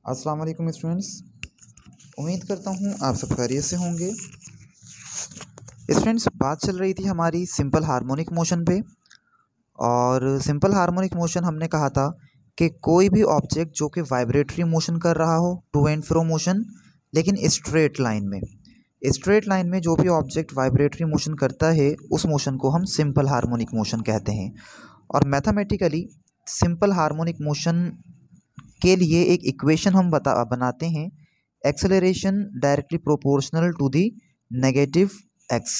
अस्सलाम वालेकुम स्टूडेंट्स। उम्मीद करता हूँ आप सब खैरियत से होंगे। स्टूडेंट्स, बात चल रही थी हमारी सिंपल हार्मोनिक मोशन पे। और सिंपल हार्मोनिक मोशन हमने कहा था कि कोई भी ऑब्जेक्ट जो कि वाइब्रेटरी मोशन कर रहा हो, टू एंड फ्रो मोशन, लेकिन स्ट्रेट लाइन में, स्ट्रेट लाइन में जो भी ऑब्जेक्ट वाइब्रेटरी मोशन करता है उस मोशन को हम सिंपल हार्मोनिक मोशन कहते हैं। और मैथमेटिकली सिंपल हार्मोनिक मोशन के लिए एक इक्वेशन हम बनाते हैं, acceleration directly proportional to the negative x.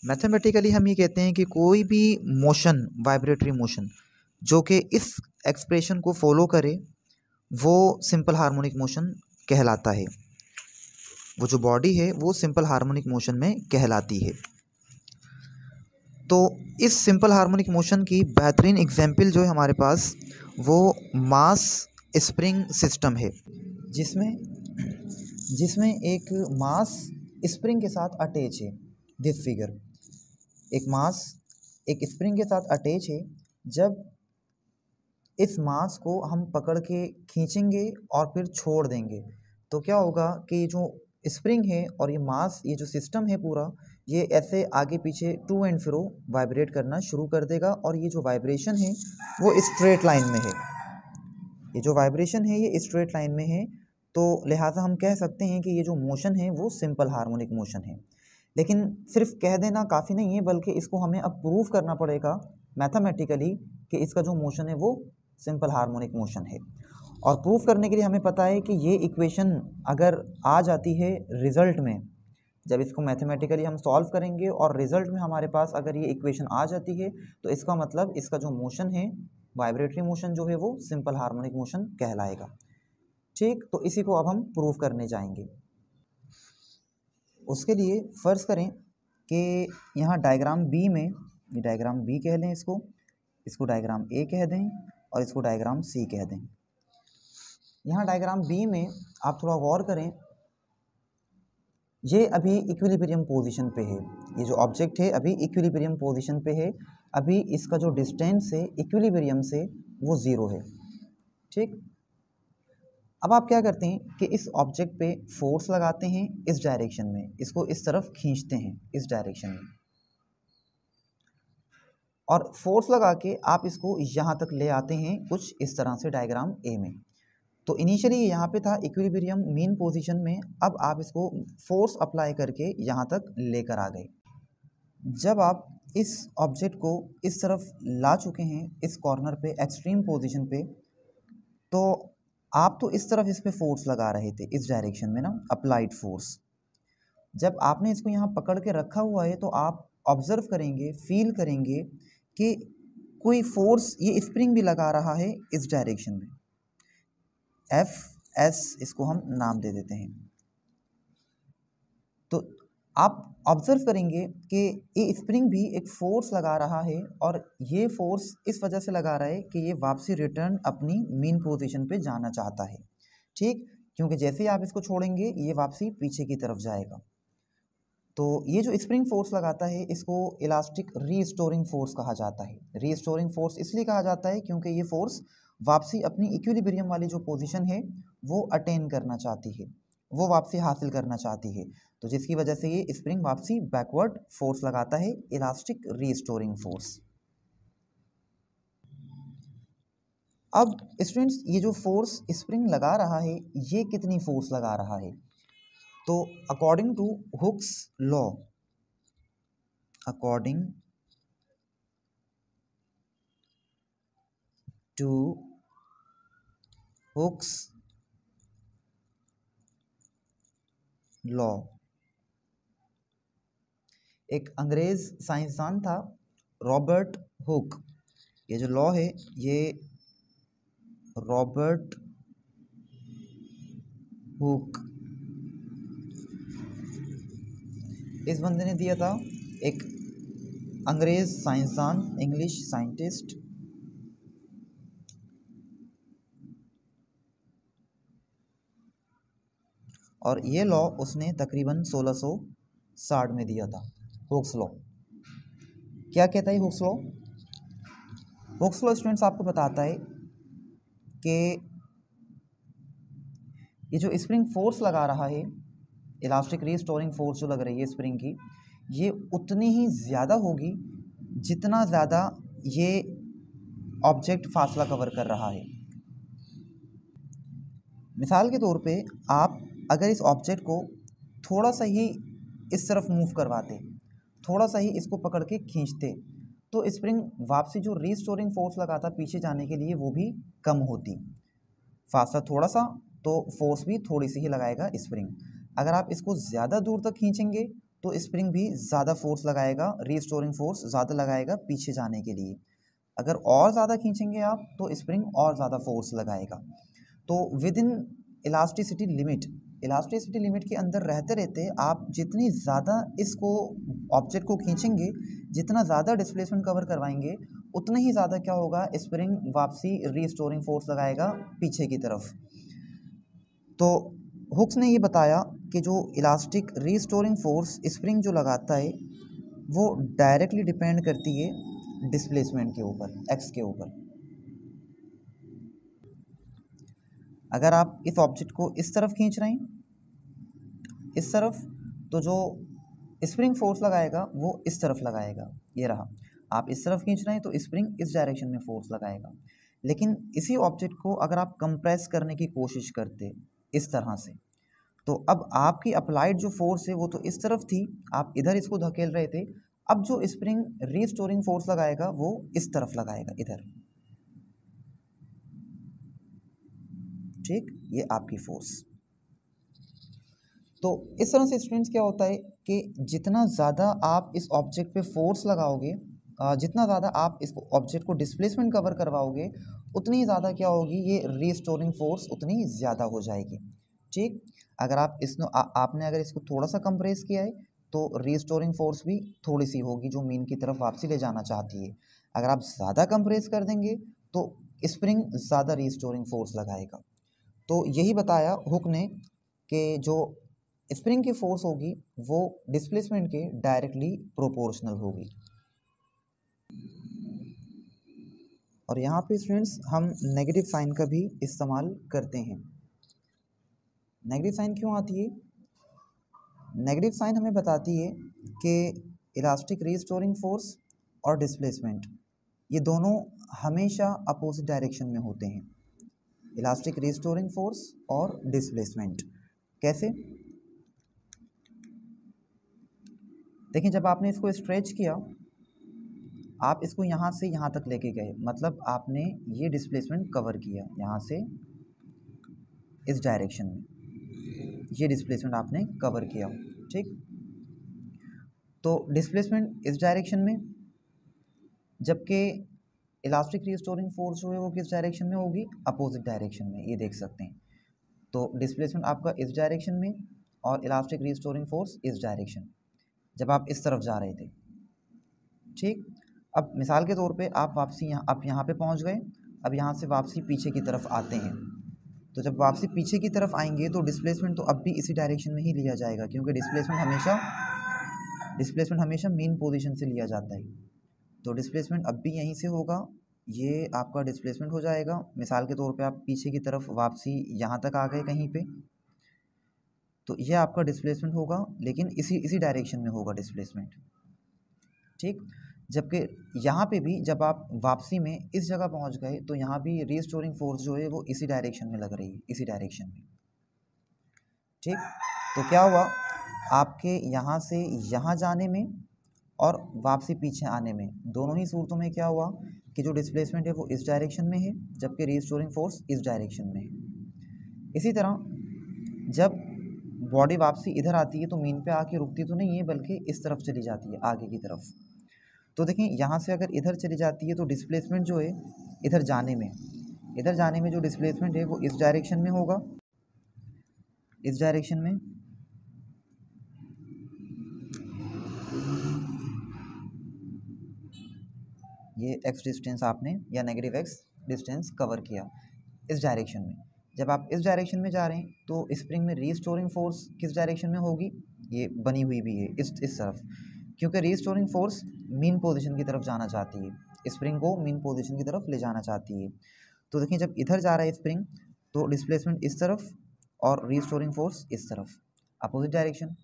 Mathematically हम ये कहते हैं कि कोई भी मोशन, वाइब्रेटरी मोशन, जो कि इस एक्सप्रेशन को फॉलो करे वो सिंपल हार्मोनिक मोशन कहलाता है। वो जो बॉडी है वो सिंपल हार्मोनिक मोशन में कहलाती है। तो इस सिंपल हार्मोनिक मोशन की बेहतरीन एग्जाम्पल जो है हमारे पास, वो मास स्प्रिंग सिस्टम है, जिसमें जिसमें एक मास स्प्रिंग के साथ अटैच है। दिस फिगर, एक मास एक स्प्रिंग के साथ अटैच है। जब इस मास को हम पकड़ के खींचेंगे और फिर छोड़ देंगे तो क्या होगा कि ये जो स्प्रिंग है और ये मास, ये जो सिस्टम है पूरा, ये ऐसे आगे पीछे टू एंड फ्रो वाइब्रेट करना शुरू कर देगा। और ये जो वाइब्रेशन है वो स्ट्रेट लाइन में है। ये जो वाइब्रेशन है ये स्ट्रेट लाइन में है, तो लिहाजा हम कह सकते हैं कि ये जो मोशन है वो सिंपल हार्मोनिक मोशन है। लेकिन सिर्फ कह देना काफ़ी नहीं है, बल्कि इसको हमें अब प्रूव करना पड़ेगा मैथमेटिकली कि इसका जो मोशन है वो सिंपल हार्मोनिक मोशन है। और प्रूफ करने के लिए हमें पता है कि ये इक्वेशन अगर आ जाती है रिज़ल्ट में, जब इसको मैथमेटिकली हम सॉल्व करेंगे और रिज़ल्ट में हमारे पास अगर ये इक्वेशन आ जाती है, तो इसका मतलब इसका जो मोशन है, वाइब्रेटरी मोशन जो है वो सिंपल हार्मोनिक मोशन कहलाएगा। ठीक, तो इसी को अब हम प्रूव करने जाएंगे। उसके लिए फ़र्ज़ करें कि यहाँ डायग्राम बी में, ये डायग्राम बी कह लें, इसको डायग्राम ए कह दें और इसको डायग्राम सी कह दें। यहाँ डायग्राम बी में आप थोड़ा गौर करें, ये अभी इक्विलिब्रियम पोजीशन पे है। ये जो ऑब्जेक्ट है अभी इक्विलिब्रियम पोजीशन पे है। अभी इसका जो डिस्टेंस है इक्विलिब्रियम से वो ज़ीरो है। ठीक, अब आप क्या करते हैं कि इस ऑब्जेक्ट पे फोर्स लगाते हैं इस डायरेक्शन में, इसको इस तरफ खींचते हैं इस डायरेक्शन में, और फोर्स लगा के आप इसको यहाँ तक ले आते हैं कुछ इस तरह से डायग्राम ए में। तो इनिशियली ये यहाँ पे था इक्विलिब्रियम मीन पोजीशन में, अब आप इसको फोर्स अप्लाई करके यहाँ तक लेकर आ गए। जब आप इस ऑब्जेक्ट को इस तरफ ला चुके हैं इस कॉर्नर पे, एक्सट्रीम पोजीशन पे, तो आप तो इस तरफ इस पे फोर्स लगा रहे थे इस डायरेक्शन में ना, अप्लाइड फोर्स। जब आपने इसको यहाँ पकड़ के रखा हुआ है तो आप ऑब्जर्व करेंगे, फील करेंगे कि कोई फोर्स, ये स्प्रिंग भी लगा रहा है इस डायरेक्शन में। एफ एस इसको हम नाम दे देते हैं। तो आप ऑब्जर्व करेंगे कि ये स्प्रिंग भी एक फोर्स लगा रहा है, और ये फोर्स इस वजह से लगा रहा है कि ये वापसी रिटर्न अपनी मीन पोजीशन पे जाना चाहता है। ठीक, क्योंकि जैसे ही आप इसको छोड़ेंगे ये वापसी पीछे की तरफ जाएगा। तो ये जो स्प्रिंग फोर्स लगाता है इसको इलास्टिक रीस्टोरिंग फोर्स कहा जाता है। रीस्टोरिंग फोर्स इसलिए कहा जाता है क्योंकि ये फोर्स वापसी अपनी इक्विलिब्रियम वाली जो पोजीशन है वो अटेन करना चाहती है, वो वापसी हासिल करना चाहती है। तो जिसकी वजह से ये स्प्रिंग वापसी बैकवर्ड फोर्स लगाता है, इलास्टिक रीस्टोरिंग फोर्स। अब स्टूडेंट्स, ये जो फोर्स स्प्रिंग लगा रहा है ये कितनी फोर्स लगा रहा है? तो according to Hooke's law, according to Hooke's law, एक अंग्रेज साइंसदान था रॉबर्ट हुक। ये जो लॉ है ये रॉबर्ट हुक, इस बंदे ने दिया था, एक अंग्रेज साइंसदान, इंग्लिश साइंटिस्ट। और ये लॉ उसने तकरीबन 1660 में दिया था, हुक्स लॉ। क्या कहता है Hooke's law? Hooke's law students आपको बताता है कि ये जो स्प्रिंग फोर्स लगा रहा है, इलास्टिक रीस्टोरिंग फोर्स जो लग रही है स्प्रिंग की, ये उतनी ही ज़्यादा होगी जितना ज़्यादा ये ऑब्जेक्ट फासला कवर कर रहा है। मिसाल के तौर पे आप अगर इस ऑब्जेक्ट को थोड़ा सा ही इस तरफ मूव करवाते, थोड़ा सा ही इसको पकड़ के खींचते, तो स्प्रिंग वापसी जो रीस्टोरिंग फोर्स लगाता पीछे जाने के लिए वो भी कम होती। फासला थोड़ा सा तो फोर्स भी थोड़ी सी ही लगाएगा स्प्रिंग। अगर आप इसको ज़्यादा दूर तक खींचेंगे तो स्प्रिंग भी ज़्यादा फोर्स लगाएगा, रीस्टोरिंग फोर्स ज़्यादा लगाएगा पीछे जाने के लिए। अगर और ज़्यादा खींचेंगे आप तो स्प्रिंग और ज़्यादा फोर्स लगाएगा। तो विद इन इलास्टिसिटी लिमिट के अंदर रहते रहते आप जितनी ज़्यादा इसको ऑब्जेक्ट को खींचेंगे, जितना ज़्यादा डिस्प्लेसमेंट कवर करवाएंगे, उतना ही ज़्यादा क्या होगा, स्प्रिंग वापसी रीस्टोरिंग फोर्स लगाएगा पीछे की तरफ। तो हुक्स ने ये बताया कि जो इलास्टिक रीस्टोरिंग फोर्स स्प्रिंग जो लगाता है वो डायरेक्टली डिपेंड करती है डिस्प्लेसमेंट के ऊपर, एक्स के ऊपर। अगर आप इस ऑब्जेक्ट को इस तरफ खींच रहे हैं, इस तरफ, तो जो स्प्रिंग फोर्स लगाएगा वो इस तरफ लगाएगा, ये रहा। आप इस तरफ खींच रहे हैं तो स्प्रिंग इस डायरेक्शन में फोर्स लगाएगा। लेकिन इसी ऑब्जेक्ट को अगर आप कंप्रेस करने की कोशिश करते इस तरह से, तो अब आपकी अप्लाइड जो फोर्स है वो तो इस तरफ थी, आप इधर इसको धकेल रहे थे। अब जो स्प्रिंग रीस्टोरिंग फोर्स लगाएगा वो इस तरफ लगाएगा, इधर। ठीक, ये आपकी फोर्स। तो इस तरह से स्टूडेंट्स क्या होता है कि जितना ज़्यादा आप इस ऑब्जेक्ट पे फोर्स लगाओगे, जितना ज़्यादा आप इस ऑब्जेक्ट को डिस्प्लेसमेंट कवर करवाओगे, उतनी ज़्यादा क्या होगी, ये रीस्टोरिंग फोर्स उतनी ज़्यादा हो जाएगी। ठीक, अगर आप आपने अगर इसको थोड़ा सा कंप्रेस किया है तो रीस्टोरिंग फोर्स भी थोड़ी सी होगी जो मीन की तरफ वापसी ले जाना चाहती है। अगर आप ज़्यादा कंप्रेस कर देंगे तो स्प्रिंग ज़्यादा रीस्टोरिंग फोर्स लगाएगा। तो यही बताया हुक ने कि जो स्प्रिंग की फोर्स होगी वो डिस्प्लेसमेंट के डायरेक्टली प्रोपोर्शनल होगी। और यहाँ पे स्टूडेंट्स हम नेगेटिव साइन का भी इस्तेमाल करते हैं। नेगेटिव साइन क्यों आती है? नेगेटिव साइन हमें बताती है कि इलास्टिक रीस्टोरिंग फोर्स और डिस्प्लेसमेंट ये दोनों हमेशा अपोजिट डायरेक्शन में होते हैं। इलास्टिक रीस्टोरिंग फोर्स और डिस्प्लेसमेंट कैसे? देखिए, जब आपने इसको स्ट्रेच किया, आप इसको यहाँ से यहाँ तक लेके गए, मतलब आपने ये डिस्प्लेसमेंट कवर किया यहाँ से इस डायरेक्शन में, ये डिस्प्लेसमेंट आपने कवर किया। ठीक, तो डिस्प्लेसमेंट इस डायरेक्शन में, जबकि इलास्टिक रीस्टोरिंग फोर्स जो है वो किस डायरेक्शन में होगी, अपोजिट डायरेक्शन में, ये देख सकते हैं। तो डिस्प्लेसमेंट आपका इस डायरेक्शन में और इलास्टिक रीस्टोरिंग फोर्स इस डायरेक्शन, जब आप इस तरफ जा रहे थे। ठीक, अब मिसाल के तौर पे आप यहाँ पे पहुँच गए, अब यहाँ से वापसी पीछे की तरफ आते हैं, तो जब वापसी पीछे की तरफ आएंगे तो डिस्प्लेसमेंट तो अब भी इसी डायरेक्शन में ही लिया जाएगा, क्योंकि डिस्प्लेसमेंट हमेशा मेन पोजीशन से लिया जाता है। तो डिस्प्लेसमेंट अब भी यहीं से होगा, ये आपका डिस्प्लेसमेंट हो जाएगा। मिसाल के तौर पे आप पीछे की तरफ वापसी यहाँ तक आ गए कहीं पे, तो ये आपका डिस्प्लेसमेंट होगा, लेकिन इसी डायरेक्शन में होगा डिस्प्लेसमेंट। ठीक, जबकि यहाँ पे भी जब आप वापसी में इस जगह पहुँच गए तो यहाँ भी रीस्टोरिंग फोर्स जो है वो इसी डायरेक्शन में लग रही है, इसी डायरेक्शन में। ठीक, तो क्या हुआ, आपके यहाँ से यहाँ जाने में और वापसी पीछे आने में, दोनों ही सूरतों में क्या हुआ कि जो डिस्प्लेसमेंट है वो इस डायरेक्शन में है, जबकि रीस्टोरिंग फोर्स इस डायरेक्शन में है। इसी तरह जब बॉडी वापसी इधर आती है तो मीन पे आके रुकती तो नहीं है, बल्कि इस तरफ चली जाती है, आगे की तरफ। तो देखें, यहाँ से अगर इधर चली जाती है तो डिस्प्लेसमेंट जो है इधर जाने में जो डिस्प्लेसमेंट है वो इस डायरेक्शन में होगा, इस डायरेक्शन में। ये एक्स डिस्टेंस आपने या नेगेटिव एक्स डिस्टेंस कवर किया इस डायरेक्शन में। जब आप इस डायरेक्शन में जा रहे हैं तो स्प्रिंग में रीस्टोरिंग फोर्स किस डायरेक्शन में होगी, ये बनी हुई भी है इस तरफ, क्योंकि रीस्टोरिंग फोर्स मीन पोजीशन की तरफ जाना चाहती है, स्प्रिंग को मीन पोजीशन की तरफ ले जाना चाहती है। तो देखिए, जब इधर जा रहा है स्प्रिंग तो डिस्प्लेसमेंट इस तरफ और रीस्टोरिंग फोर्स इस तरफ, अपोजिट डायरेक्शन।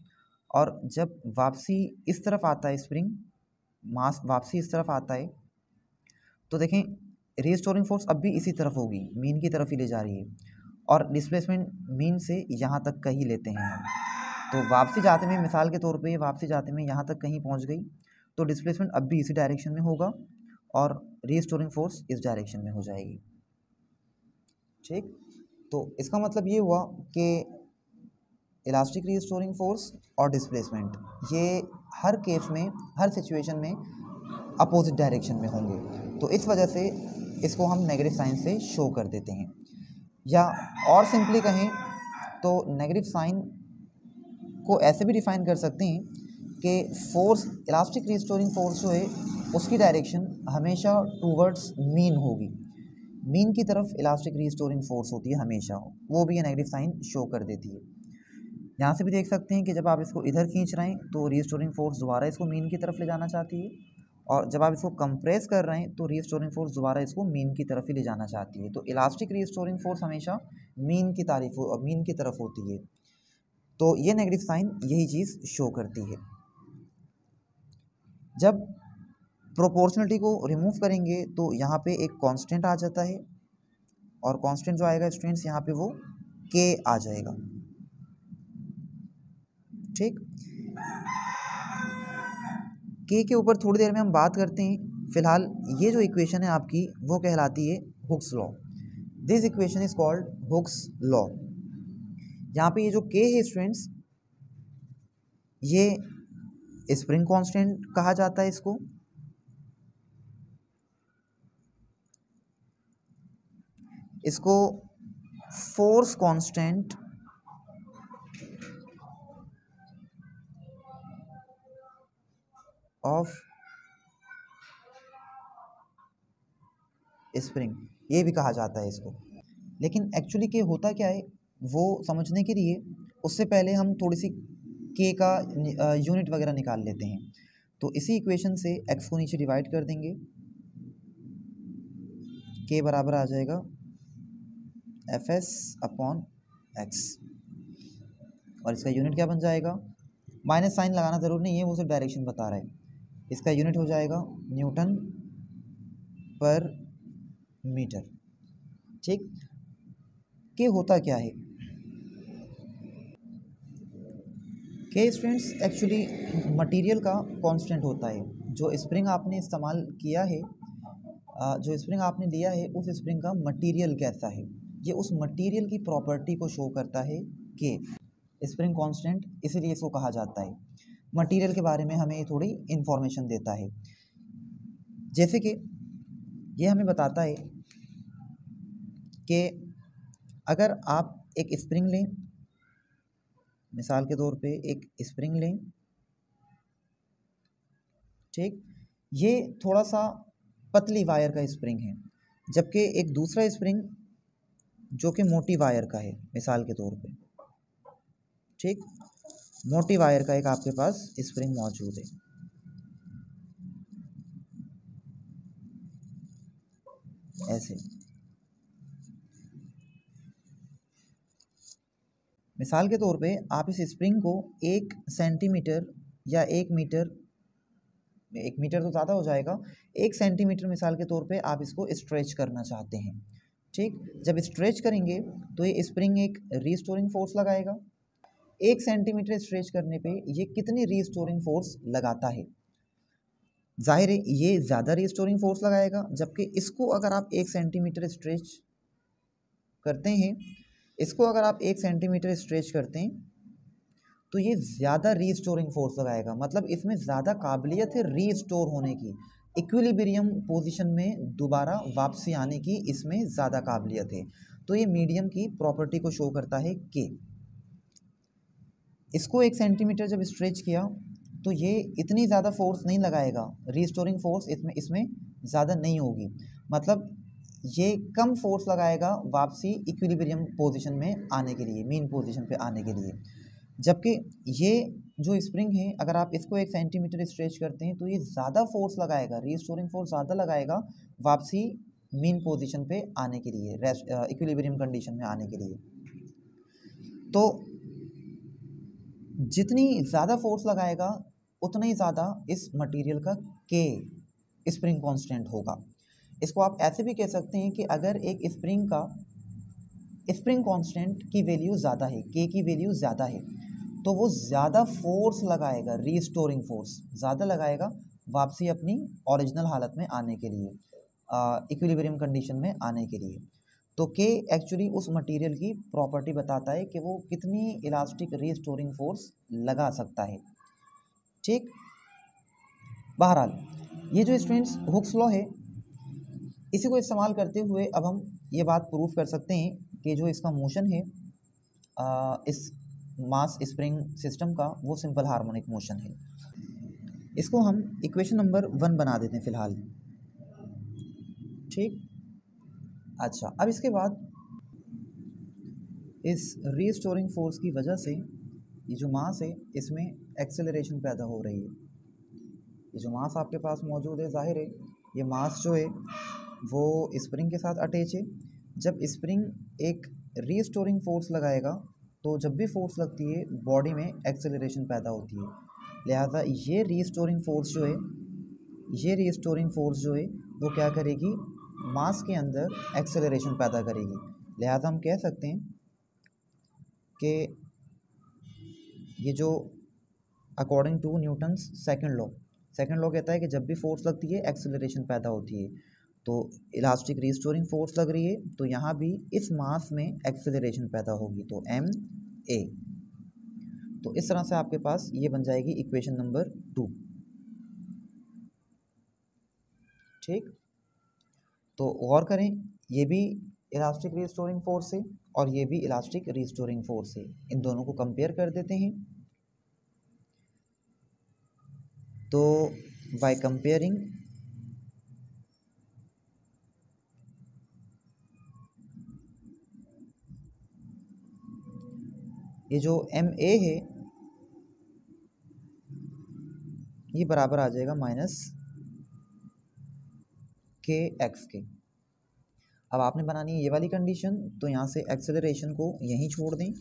और जब वापसी इस तरफ आता है, स्प्रिंग मास वापसी इस तरफ आता है, तो देखें रीस्टोरिंग फोर्स अब भी इसी तरफ होगी, मीन की तरफ ही ले जा रही है, और डिस्प्लेसमेंट मीन से यहाँ तक का ही लेते हैं हम। तो वापसी जाते में, मिसाल के तौर पे वापसी जाते में यहाँ तक कहीं पहुँच गई, तो डिस्प्लेसमेंट अब भी इसी डायरेक्शन में होगा और रीस्टोरिंग फोर्स इस डायरेक्शन में हो जाएगी। ठीक, तो इसका मतलब ये हुआ कि इलास्टिक रीस्टोरिंग फोर्स और डिस्प्लेसमेंट ये हर केस में, हर सिचुएशन में अपोजिट डायरेक्शन में होंगे। तो इस वजह से इसको हम नेगेटिव साइन से शो कर देते हैं, या और सिंपली कहें तो नेगेटिव साइन को ऐसे भी डिफाइन कर सकते हैं कि फोर्स, इलास्टिक रीस्टोरिंग फोर्स जो है उसकी डायरेक्शन हमेशा टूवर्ड्स मीन होगी, मीन की तरफ इलास्टिक रीस्टोरिंग फोर्स होती है हमेशा, वो भी ये नेगेटिव साइन शो कर देती है। यहाँ से भी देख सकते हैं कि जब आप इसको इधर खींच रहे हैं तो रीस्टोरिंग फोर्स दोबारा इसको मीन की तरफ ले जाना चाहती है, और जब आप इसको कंप्रेस कर रहे हैं तो रीस्टोरिंग फोर्स दोबारा इसको मीन की तरफ ही ले जाना चाहती है। तो इलास्टिक रीस्टोरिंग फोर्स हमेशा मीन की तरफ होती है। तो ये नेगेटिव साइन यही चीज़ शो करती है। जब प्रोपोर्शनलिटी को रिमूव करेंगे तो यहाँ पे एक कांस्टेंट आ जाता है, और कांस्टेंट जो आएगा स्टूडेंट्स यहाँ पे वो के आ जाएगा। ठीक, के ऊपर थोड़ी देर में हम बात करते हैं। फिलहाल ये जो इक्वेशन है आपकी वो कहलाती है Hooke's law. This equation is called Hooke's law. यहाँ पे ये जो के है स्टूडेंट्स, ये स्प्रिंग कांस्टेंट कहा जाता है इसको, इसको फोर्स कांस्टेंट ऑफ स्प्रिंग ये भी कहा जाता है इसको। लेकिन एक्चुअली के होता क्या है वो समझने के लिए उससे पहले हम थोड़ी सी के का यूनिट वगैरह निकाल लेते हैं। तो इसी इक्वेशन से एक्स को नीचे डिवाइड कर देंगे, के बराबर आ जाएगा एफ एस अपॉन एक्स, और इसका यूनिट क्या बन जाएगा, माइनस साइन लगाना ज़रूर नहीं है, वो सिर्फ डायरेक्शन बता रहा है। इसका यूनिट हो जाएगा न्यूटन पर मीटर। ठीक, के होता क्या है, के स्टूडेंट्स एक्चुअली मटेरियल का कांस्टेंट होता है। जो स्प्रिंग आपने इस्तेमाल किया है, जो स्प्रिंग आपने लिया है उस स्प्रिंग का मटेरियल कैसा है, ये उस मटेरियल की प्रॉपर्टी को शो करता है के स्प्रिंग कांस्टेंट, इसीलिए इसको कहा जाता है। मटेरियल के बारे में हमें थोड़ी इन्फॉर्मेशन देता है, जैसे कि ये हमें बताता है कि अगर आप एक स्प्रिंग लें, मिसाल के तौर पे एक स्प्रिंग लें, ठीक, ये थोड़ा सा पतली वायर का स्प्रिंग है, जबकि एक दूसरा स्प्रिंग जो कि मोटी वायर का है, मिसाल के तौर पे, ठीक, मोटी वायर का एक आपके पास स्प्रिंग मौजूद है। ऐसे मिसाल के तौर पे आप इस स्प्रिंग को 1 सेंटीमीटर या 1 मीटर, 1 मीटर तो ज़्यादा हो जाएगा, 1 सेंटीमीटर मिसाल के तौर पे आप इसको स्ट्रेच करना चाहते हैं। ठीक, जब स्ट्रेच करेंगे तो ये स्प्रिंग एक रीस्टोरिंग फोर्स लगाएगा। 1 सेंटीमीटर स्ट्रेच करने पे ये कितनी रीस्टोरिंग फोर्स लगाता है, जाहिर है ये ज़्यादा रीस्टोरिंग फोर्स लगाएगा, जबकि इसको अगर आप 1 सेंटीमीटर स्ट्रेच करते हैं, इसको अगर आप 1 सेंटीमीटर स्ट्रेच करते हैं तो ये ज़्यादा रीस्टोरिंग फोर्स लगाएगा, मतलब इसमें ज़्यादा काबिलियत है रीस्टोर होने की, इक्विलिब्रियम पोजीशन में दोबारा वापसी आने की इसमें ज़्यादा काबिलियत है। तो ये मीडियम की प्रॉपर्टी को शो करता है कि इसको 1 सेंटीमीटर जब स्ट्रेच किया तो ये इतनी ज़्यादा फोर्स नहीं लगाएगा, रीस्टोरिंग फोर्स इसमें ज़्यादा नहीं होगी, मतलब ये कम फोर्स लगाएगा वापसी इक्विलिब्रियम पोजीशन में आने के लिए, मीन पोजीशन पे आने के लिए। जबकि ये जो स्प्रिंग है अगर आप इसको 1 सेंटीमीटर स्ट्रेच करते हैं तो ये ज़्यादा फोर्स लगाएगा, रीस्टोरिंग फोर्स ज़्यादा लगाएगा वापसी मीन पोजीशन पे आने के लिए, इक्विलिब्रियम कंडीशन में आने के लिए। तो जितनी ज़्यादा फोर्स लगाएगा उतना ही ज़्यादा इस मटेरियल का के स्प्रिंग कांस्टेंट होगा। इसको आप ऐसे भी कह सकते हैं कि अगर एक स्प्रिंग का स्प्रिंग कांस्टेंट की वैल्यू ज़्यादा है, के की वैल्यू ज़्यादा है, तो वो ज़्यादा फोर्स लगाएगा, रीस्टोरिंग फोर्स ज़्यादा लगाएगा वापसी अपनी ओरिजिनल हालत में आने के लिए, इक्विलिब्रियम कंडीशन में आने के लिए। तो के एक्चुअली उस मटेरियल की प्रॉपर्टी बताता है कि वो कितनी इलास्टिक रीस्टोरिंग फोर्स लगा सकता है। ठीक, बहरहाल ये जो स्टूडेंट्स हुक्स लॉ है, इसी को इस्तेमाल करते हुए अब हम ये बात प्रूफ कर सकते हैं कि जो इसका मोशन है इस मास स्प्रिंग सिस्टम का, वो सिंपल हार्मोनिक मोशन है। इसको हम इक्वेशन नंबर 1 बना देते हैं फ़िलहाल। ठीक, अच्छा, अब इसके बाद इस रीस्टोरिंग फोर्स की वजह से ये जो मास है इसमें एक्सेलरेशन पैदा हो रही है। ये जो मास आपके पास मौजूद है, जाहिर है ये मास जो है वो स्प्रिंग के साथ अटैच है। जब स्प्रिंग एक रीस्टोरिंग फोर्स लगाएगा तो जब भी फोर्स लगती है बॉडी में एक्सेलरेशन पैदा होती है। लिहाजा ये रीस्टोरिंग फोर्स जो है वो क्या करेगी, मास के अंदर एक्सेलरेशन पैदा करेगी। लिहाजा हम कह सकते हैं कि ये जो according to Newton's second law कहता है कि जब भी फोर्स लगती है एक्सेलरेशन पैदा होती है। तो इलास्टिक रीस्टोरिंग फोर्स लग रही है तो यहाँ भी इस मास में एक्सेलरेशन पैदा होगी, तो ma। तो इस तरह से आपके पास ये बन जाएगी इक्वेशन नंबर 2। ठीक, तो गौर करें, ये भी इलास्टिक रीस्टोरिंग फोर्स है और ये भी इलास्टिक रीस्टोरिंग फोर्स है। इन दोनों को कंपेयर कर देते हैं। तो बाय कंपेयरिंग ये जो ma है ये बराबर आ जाएगा माइनस के एक्स के। अब आपने बनानी है ये वाली कंडीशन, तो यहाँ से एक्सेलरेशन को यहीं छोड़ दें,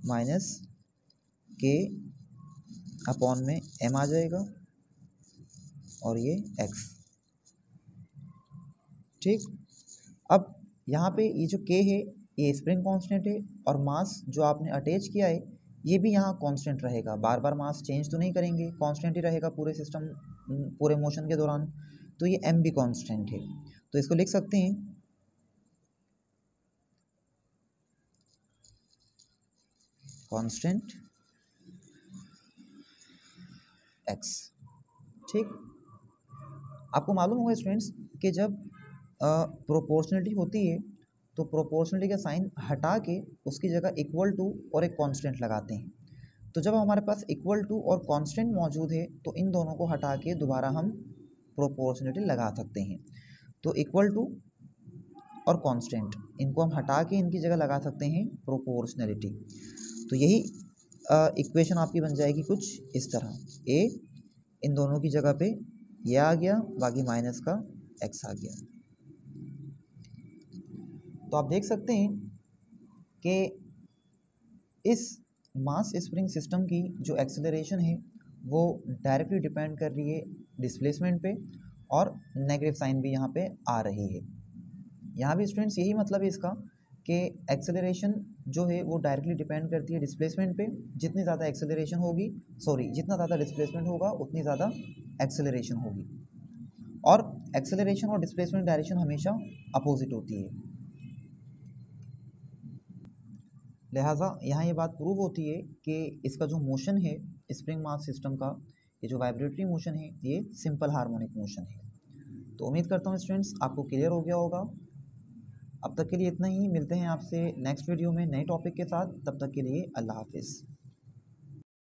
माइनस के अपॉन में m आ जाएगा और ये x। ठीक, अब यहाँ पे ये जो k है ये स्प्रिंग कांस्टेंट है और मास जो आपने अटैच किया है ये भी यहाँ कांस्टेंट रहेगा। बार बार मास चेंज तो नहीं करेंगे, कांस्टेंट ही रहेगा पूरे सिस्टम, पूरे मोशन के दौरान। तो ये m भी कांस्टेंट है, तो इसको लिख सकते हैं कांस्टेंट x। ठीक, आपको मालूम होगा स्टूडेंट्स कि जब प्रोपोर्शनलिटी होती है तो प्रोपोर्शनलिटी का साइन हटा के उसकी जगह इक्वल टू और एक कांस्टेंट लगाते हैं। तो जब हमारे पास इक्वल टू और कांस्टेंट मौजूद है तो इन दोनों को हटा के दोबारा हम प्रोपोर्शनलिटी लगा सकते हैं। तो इक्वल टू और कांस्टेंट इनको हम हटा के इनकी जगह लगा सकते हैं प्रोपोर्शनलिटी। तो यही इक्वेशन आपकी बन जाएगी कुछ इस तरह, a इन दोनों की जगह पे ये आ गया, बाकी माइनस का x आ गया। तो आप देख सकते हैं कि इस मास स्प्रिंग सिस्टम की जो एक्सेलरेशन है वो डायरेक्टली डिपेंड कर रही है डिस्प्लेसमेंट पे, और नेगेटिव साइन भी यहाँ पे आ रही है। यहाँ भी स्टूडेंट्स यही मतलब है इसका कि एक्सेलरेशन जो है वो डायरेक्टली डिपेंड करती है डिस्प्लेसमेंट पे। जितनी ज़्यादा एक्सेलरेशन होगी, जितना ज़्यादा डिस्प्लेसमेंट होगा उतनी ज़्यादा एक्सेलरेशन होगी, और एक्सेलरेशन और डिस्प्लेसमेंट डायरेक्शन हमेशा अपोजिट होती है। लिहाजा यहाँ ये बात प्रूव होती है कि इसका जो मोशन है स्प्रिंग मास सिस्टम का, ये जो वाइब्रेटरी मोशन है ये सिंपल हार्मोनिक मोशन है। तो उम्मीद करता हूँ स्टूडेंट्स आपको क्लियर हो गया होगा। अब तक के लिए इतना ही, मिलते हैं आपसे नेक्स्ट वीडियो में नए टॉपिक के साथ। तब तक के लिए अल्लाह हाफिज़।